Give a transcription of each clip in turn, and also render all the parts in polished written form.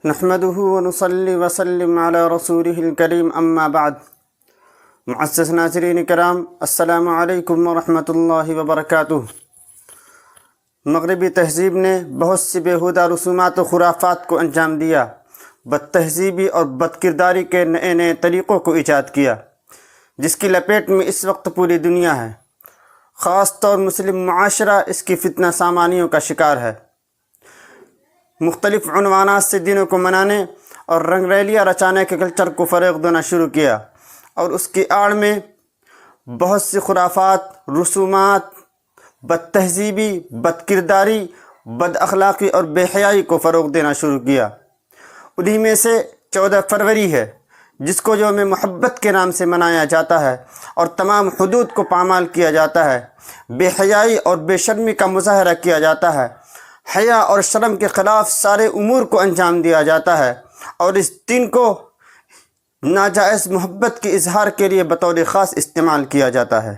نحمده ونصلي وسلم على رسوله الكريم اما بعد۔ معزز ناظرین کرام، السلام علیکم ورحمۃ اللہ وبرکاتہ۔ مغربی تہذیب نے بہت سی بیہودہ رسومات و خرافات کو انجام دیا، بد تہذیبی اور بد کرداری کے نئے نئے طریقوں کو ایجاد کیا، جس کی لپیٹ میں اس وقت پوری دنیا ہے۔ خاص طور مسلم معاشرہ اس کی فتنہ سامانیوں کا شکار ہے۔ مختلف عنوانات سے دینوں کو منانے اور رنگ ریلیاں رچانے کے کلچر کو فروغ دینا شروع کیا، اور اس کی آڑ میں بہت سی خرافات، رسومات، بد تہذیبی، بد کرداری، بد اخلاقی اور بے حیائی کو فروغ دینا شروع کیا۔ انہی میں سے 14 فروری ہے، جس کو یوم محبت کے نام سے منایا جاتا ہے اور تمام حدود کو پامال کیا جاتا ہے، بے حیائی اور بے شرمی کا مظاہرہ کیا جاتا ہے، حیا اور شرم کے خلاف سارے امور کو انجام دیا جاتا ہے، اور اس دن کو ناجائز محبت کے اظہار کے لیے بطور خاص استعمال کیا جاتا ہے۔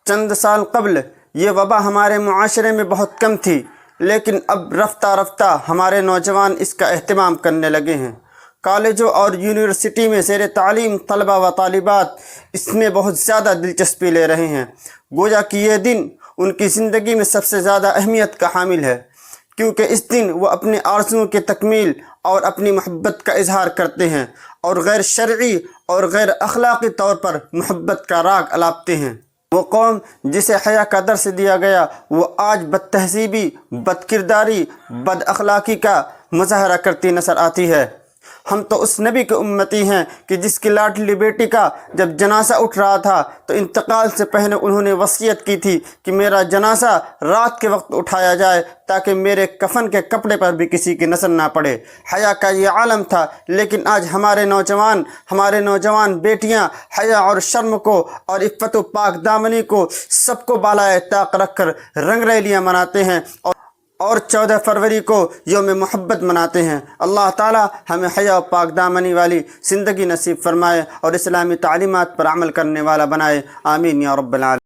چند سال قبل یہ وبا ہمارے معاشرے میں بہت کم تھی، لیکن اب رفتہ رفتہ ہمارے نوجوان اس کا اہتمام کرنے لگے ہیں۔ کالجوں اور یونیورسٹی میں زیر تعلیم طلبہ و طالبات اس میں بہت زیادہ دلچسپی لے رہے ہیں، گویا کہ یہ دن ان کی زندگی میں سب سے زیادہ اہمیت کا حامل ہے، کیونکہ اس دن وہ اپنے آرزوؤں کی تکمیل اور اپنی محبت کا اظہار کرتے ہیں، اور غیر شرعی اور غیر اخلاقی طور پر محبت کا راگ الاپتے ہیں۔ وہ قوم جسے حیا کا درس دیا گیا، وہ آج بد تہذیبی، بد کرداری، بد اخلاقی کا مظاہرہ کرتی نظر آتی ہے۔ ہم تو اس نبی کے امتی ہیں کہ جس کی لاڈلی بیٹی کا جب جنازہ اٹھ رہا تھا تو انتقال سے پہلے انہوں نے وصیت کی تھی کہ میرا جنازہ رات کے وقت اٹھایا جائے تاکہ میرے کفن کے کپڑے پر بھی کسی کی نظر نہ پڑے۔ حیا کا یہ عالم تھا، لیکن آج ہمارے نوجوان بیٹیاں حیا اور شرم کو اور عفت و پاک دامنی کو سب کو بالائے طاق رکھ کر رنگ ریلیاں مناتے ہیں اور 14 فروری کو یوم محبت مناتے ہیں۔ اللہ تعالی ہمیں حیا و پاک دامنی والی زندگی نصیب فرمائے اور اسلامی تعلیمات پر عمل کرنے والا بنائے، آمین یا رب العالمین۔